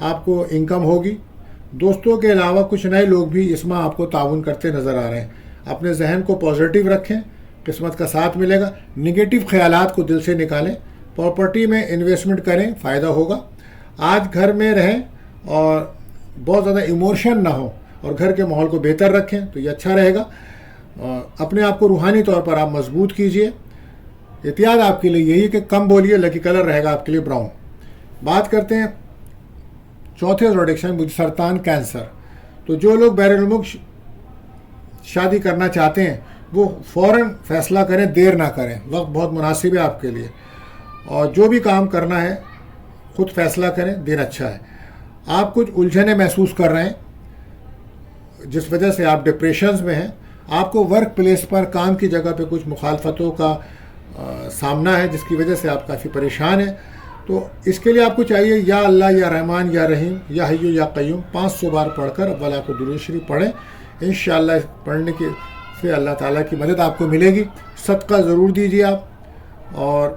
آپ کو انکم ہوگی. دوستوں کے علاوہ کچھ نئے لوگ بھی اس ماہ آپ کو تعاون کرتے نظر آ رہے ہیں. اپنے ذہن کو پازیٹیو رکھیں, قسمت کا ساتھ ملے گا. نگیٹو خیالات کو دل سے نکالیں. پراپرٹی میں انویسٹمنٹ کریں, فائدہ ہوگا. آج گھر میں رہیں اور بہت زیادہ ایموشن نہ ہو اور گھر کے ماحول کو بہتر رکھیں تو یہ اچھا رہے گا. اپنے آپ کو روحانی طور پر آپ مضبوط کیجئے. احتیاط آپ کے لیے یہی کہ کم بولیے. لکی کلر رہے گا آپ کے لیے براؤن. بات کرتے ہیں چوتھے زوڈک مجھے سرطان کینسر. تو جو لوگ بیرون الملک شادی کرنا چاہتے ہیں وہ فوراً فیصلہ کریں, دیر نہ کریں. وقت بہت مناسب ہے آپ کے لیے, اور جو بھی کام کرنا ہے خود فیصلہ کریں, دن اچھا ہے. آپ کچھ الجھنیں محسوس کر رہے ہیں جس وجہ سے آپ ڈپریشنز میں ہیں. آپ کو ورک پلیس پر کام کی جگہ پہ کچھ مخالفتوں کا سامنا ہے جس کی وجہ سے آپ کافی پریشان ہیں. تو اس کے لیے آپ کو چاہیے یا اللہ یا رحمان یا رحیم یا حیو یا قیوم 500 بار پڑھ کر اول آپ کو درود شریف پڑھیں. انشاءاللہ پڑھنے کے سے اللہ تعالیٰ کی مدد آپ کو ملے گی. صدقہ ضرور دیجیے آپ, اور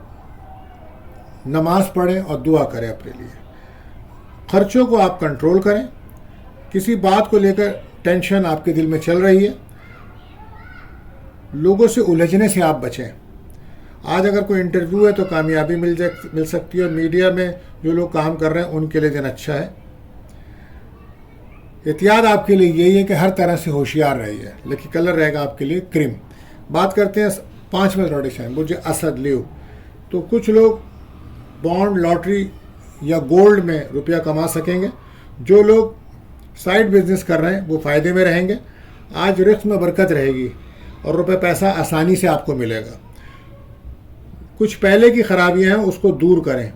نماز پڑھیں اور دعا کریں اپنے لیے. خرچوں کو آپ کنٹرول کریں. کسی بات کو لے کر ٹینشن آپ کے دل میں چل رہی ہے, لوگوں سے الجھنے سے آپ بچیں. آج اگر کوئی انٹرویو ہے تو کامیابی مل سکتی ہے, اور میڈیا میں جو لوگ کام کر رہے ہیں ان کے لیے دن اچھا ہے. احتیاط آپ کے لیے یہی ہے کہ ہر طرح سے ہوشیار رہیے. لکی کلر رہے گا آپ کے لیے کریم. بات کرتے ہیں 5ویں زوڈک مجھے اسد لیو. تو کچھ لوگ بانڈ, لاٹری یا گولڈ میں روپیہ کما سکیں گے. جو لوگ سائیڈ بزنس کر رہے ہیں وہ فائدے میں رہیں گے. آج رزق میں برکت رہے گی اور روپے پیسہ آسانی سے آپ کو ملے گا. کچھ پہلے کی خرابیاں ہیں اس کو دور کریں.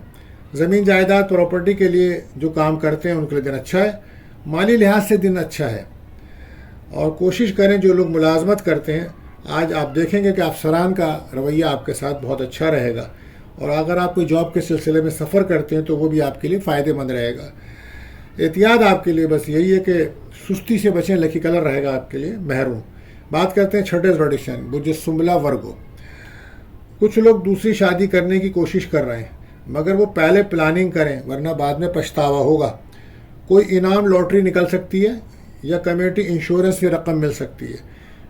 زمین جائیداد پراپرٹی کے لیے جو کام کرتے ہیں ان کے لیے دن اچھا ہے. مالی لحاظ سے دن اچھا ہے, اور کوشش کریں جو لوگ ملازمت کرتے ہیں آج آپ دیکھیں گے کہ افسران کا رویہ آپ کے ساتھ بہت اچھا رہے گا. اور اگر آپ کوئی جاب کے سلسلے میں سفر کرتے ہیں تو وہ بھی آپ کے لیے فائدہ مند رہے گا. احتیاط آپ کے لیے بس یہی ہے کہ سستی سے بچیں. لکی کلر رہے گا آپ کے لیے محروم. بات کرتے ہیں چھٹے زوڈک مجھے سمبلا ورگو. کچھ لوگ دوسری شادی کرنے کی کوشش کر رہے ہیں مگر وہ پہلے پلاننگ کریں ورنہ بعد میں پچھتاوا ہوگا. کوئی انعام لاٹری نکل سکتی ہے یا کمیٹی انشورنس سے رقم مل سکتی ہے.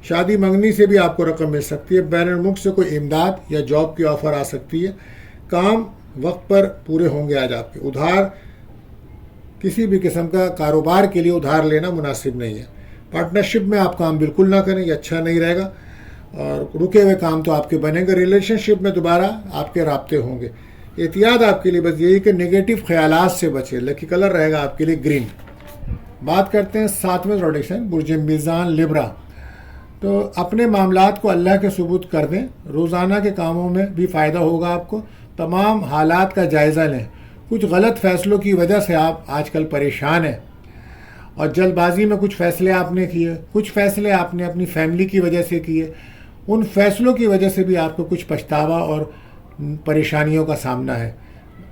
شادی منگنی سے بھی آپ کو رقم مل سکتی ہے. بین الملک سے کوئی امداد یا جاب کی آفر آ سکتی ہے. کام وقت پر پورے ہوں گے. آج آپ کے ادھار, کسی بھی قسم کا کاروبار کے لیے ادھار لینا مناسب نہیں ہے. پارٹنرشپ میں آپ کام بالکل نہ کریں, یہ اچھا نہیں رہے گا. اور رکے ہوئے کام تو آپ کے بنیں گے. ریلیشن شپ میں دوبارہ آپ کے رابطے ہوں گے. احتیاط آپ کے لیے بس یہی کہ نگیٹو خیالات سے بچے. لکی کلر رہے گا آپ کے لیے گرین. بات کرتے ہیں 7ویں زوڈک برج میزان لبرا. تو اپنے معاملات کو اللہ کے ثبوت کر دیں. روزانہ کے کاموں میں بھی فائدہ ہوگا آپ کو. تمام حالات کا جائزہ لیں. کچھ غلط فیصلوں کی وجہ سے آپ آج کل پریشان ہیں اور جلد بازی میں کچھ فیصلے آپ نے کیے. کچھ فیصلے آپ نے اپنی فیملی کی وجہ سے کیے. ان فیصلوں کی وجہ سے بھی آپ کو کچھ پچھتاوا اور پریشانیوں کا سامنا ہے.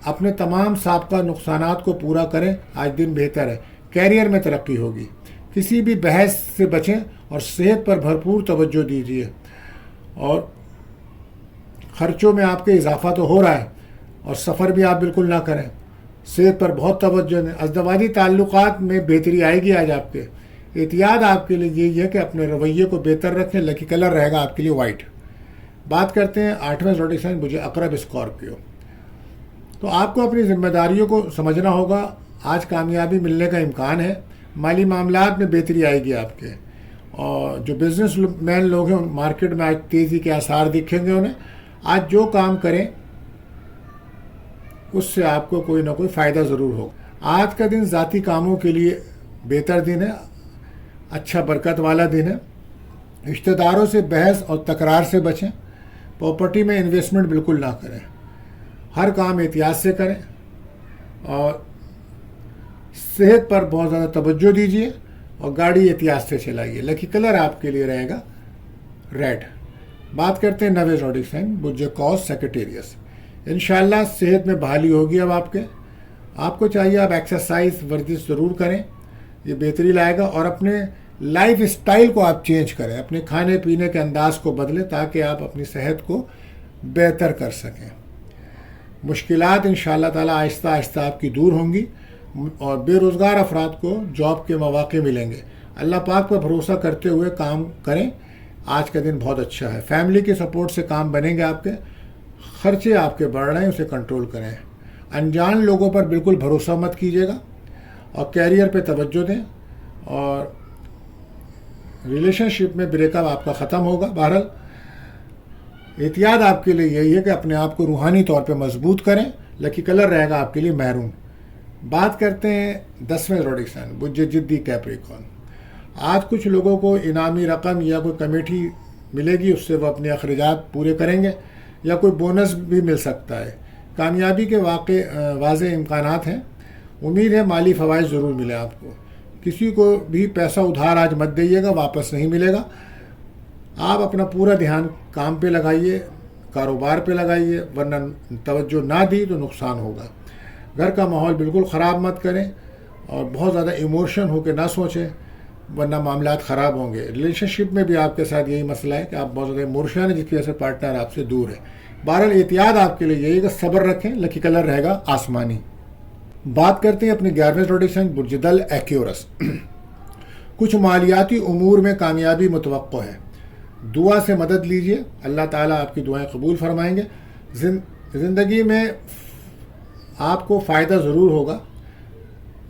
اپنے تمام سابقہ نقصانات کو پورا کریں. آج دن بہتر ہے. کیریئر میں ترقی ہوگی. کسی بھی بحث سے بچیں اور صحت پر بھرپور توجہ دیجیے. اور خرچوں میں آپ کے اضافہ تو ہو رہا ہے اور سفر بھی آپ بالکل نہ کریں. صحت پر بہت توجہ دیں. ازدواجی تعلقات میں بہتری آئے گی آج آپ کے. احتیاط آپ کے لیے یہی ہے کہ اپنے رویے کو بہتر رکھیں. لکی کلر رہے گا آپ کے لیے وائٹ. بات کرتے ہیں 8ویں زوڈک مجھے عقرب اسکارپیو. تو آپ کو اپنی ذمہ داریوں کو سمجھنا ہوگا. آج کامیابی ملنے کا امکان ہے. مالی معاملات میں بہتری آئے گی آپ کے. اور جو بزنس مین لوگ ہیں مارکیٹ میں آج تیزی کے آثار دکھیں گے انہیں. آج جو کام کریں اس سے آپ کو کوئی نہ کوئی فائدہ ضرور ہوگا. آج کا دن ذاتی کاموں کے لیے بہتر دن ہے. اچھا برکت والا دن ہے. رشتہ داروں سے بحث اور تکرار سے بچیں. پراپرٹی میں انویسٹمنٹ بالکل نہ کریں. ہر کام احتیاط سے کریں اور صحت پر بہت زیادہ توجہ دیجیے اور گاڑی احتیاط سے چلائیے. لکی کلر آپ کے لیے رہے گا ریڈ. بات کرتے ہیں 9ویں زوڈک برج قوس سیکریٹیریس. انشاءاللہ صحت میں بحالی ہوگی. اب آپ کو چاہیے آپ ایکسرسائز ورزش ضرور کریں. یہ بہتری لائے گا. اور اپنے لائف اسٹائل کو آپ چینج کریں. اپنے کھانے پینے کے انداز کو بدلیں تاکہ آپ اپنی صحت کو بہتر کر سکیں. مشکلات انشاءاللہ تعالی آہستہ آہستہ آپ کی دور ہوں گی. اور بے روزگار افراد کو جاب کے مواقع ملیں گے۔ اللہ پاک پر بھروسہ کرتے ہوئے کام کریں، آج کا دن بہت اچھا ہے۔ فیملی کے سپورٹ سے کام بنیں گے آپ کے، خرچے آپ کے بڑھ رہے ہیں اسے کنٹرول کریں۔ انجان لوگوں پر بالکل بھروسہ مت کیجیے گا اور کیریئر پہ توجہ دیں، اور ریلیشن شپ میں بریک اپ آپ کا ختم ہوگا۔ بہرحال احتیاط آپ کے لیے یہی ہے کہ اپنے آپ کو روحانی طور پہ مضبوط کریں۔ لکی کلر رہے گا آپ کے لیے میرون۔ بات کرتے ہیں 10ویں زوڈک سائن بج جدی کیپریکون۔ آج کچھ لوگوں کو انعامی رقم یا کوئی کمیٹی ملے گی، اس سے وہ اپنے اخراجات پورے کریں گے، یا کوئی بونس بھی مل سکتا ہے۔ کامیابی کے واضح امکانات ہیں، امید ہے مالی فوائد ضرور ملے آپ کو۔ کسی کو بھی پیسہ ادھار آج مت دیجیے گا، واپس نہیں ملے گا۔ آپ اپنا پورا دھیان کام پہ لگائیے، کاروبار پہ لگائیے، ورنہ توجہ نہ دی تو نقصان ہوگا۔ گھر کا ماحول بالکل خراب مت کریں اور بہت زیادہ ایموشن ہو کے نہ سوچیں، ورنہ معاملات خراب ہوں گے۔ ریلیشن شپ میں بھی آپ کے ساتھ یہی مسئلہ ہے کہ آپ بہت زیادہ ایموشن ہے، جس کی وجہ سے پارٹنر آپ سے دور ہے۔ بہرحال احتیاط آپ کے لیے یہی کہ صبر رکھیں۔ لکی کلر رہے گا آسمانی۔ بات کرتے ہیں اپنے 11ویں زوڈک سائن برج دل ایکیورس۔ کچھ مالیاتی امور میں کامیابی متوقع ہے، دعا سے مدد لیجیے، اللہ تعالیٰ آپ کی دعائیں قبول فرمائیں گے۔ زندگی میں آپ کو فائدہ ضرور ہوگا،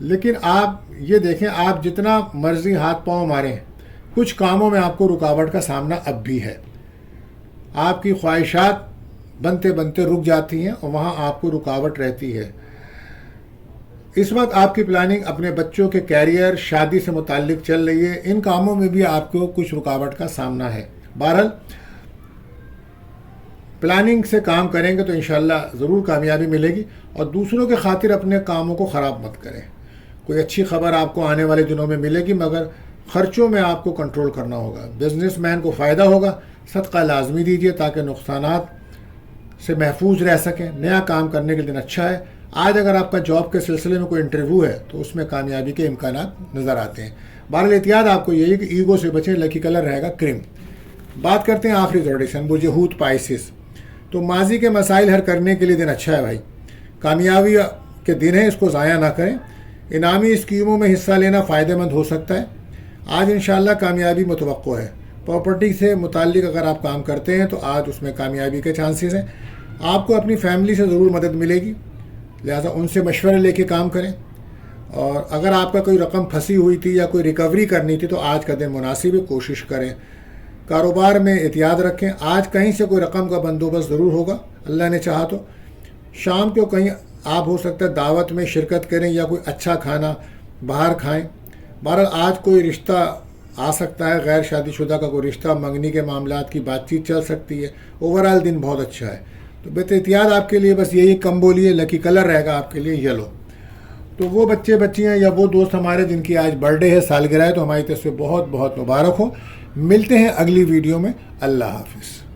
لیکن آپ یہ دیکھیں آپ جتنا مرضی ہاتھ پاؤں ماریں، کچھ کاموں میں آپ کو رکاوٹ کا سامنا اب بھی ہے۔ آپ کی خواہشات بنتے بنتے رک جاتی ہیں اور وہاں آپ کو رکاوٹ رہتی ہے۔ اس وقت آپ کی پلاننگ اپنے بچوں کے کیریئر، شادی سے متعلق چل رہی ہے، ان کاموں میں بھی آپ کو کچھ رکاوٹ کا سامنا ہے۔ بہرحال پلاننگ سے کام کریں گے تو انشاءاللہ ضرور کامیابی ملے گی، اور دوسروں کے خاطر اپنے کاموں کو خراب مت کریں۔ کوئی اچھی خبر آپ کو آنے والے دنوں میں ملے گی، مگر خرچوں میں آپ کو کنٹرول کرنا ہوگا۔ بزنس مین کو فائدہ ہوگا، صدقہ لازمی دیجیے تاکہ نقصانات سے محفوظ رہ سکیں۔ نیا کام کرنے کے دن اچھا ہے۔ آج اگر آپ کا جاب کے سلسلے میں کوئی انٹرویو ہے تو اس میں کامیابی کے امکانات نظر آتے ہیں۔ بہرحال احتیاط آپ کو یہی کہ ایگو سے بچیں۔ لکی کلر رہے گا کریم۔ بات کرتے ہیں آخری زوڈک سائن برج حوت پائسس۔ تو ماضی کے مسائل حل کرنے کے لیے دن اچھا ہے بھائی، کامیابی کے دن ہے، اس کو ضائع نہ کریں۔ انعامی اسکیموں میں حصہ لینا فائدہ مند ہو سکتا ہے۔ آج انشاءاللہ کامیابی متوقع ہے۔ پراپرٹی سے متعلق اگر آپ کام کرتے ہیں تو آج اس میں کامیابی کے چانسز ہیں۔ آپ کو اپنی فیملی سے ضرور مدد ملے گی، لہٰذا ان سے مشورے لے کے کام کریں۔ اور اگر آپ کا کوئی رقم پھنسی ہوئی تھی یا کوئی ریکوری کرنی تھی تو آج کا دن مناسب ہے، کوشش کریں۔ کاروبار میں احتیاط رکھیں، آج کہیں سے کوئی رقم کا بندوبست ضرور ہوگا اللہ نے چاہا تو۔ شام کو کہیں آپ ہو سکتا ہے دعوت میں شرکت کریں یا کوئی اچھا کھانا باہر کھائیں۔ بہرحال آج کوئی رشتہ آ سکتا ہے، غیر شادی شدہ کا کوئی رشتہ، منگنی کے معاملات کی بات چیت چل سکتی ہے۔ اوورآل دن بہت اچھا ہے، تو بہت احتیاط آپ کے لیے بس یہی کم بولیے۔ لکی کلر رہے گا آپ کے لیے یلو۔ تو وہ بچے بچیاں یا وہ دوست ہمارے جن کی آج برتھ ڈے ہے، سالگرہ ہے، تو ہماری طرف سے بہت بہت مبارک ہو۔ ملتے ہیں اگلی ویڈیو میں۔ اللہ حافظ۔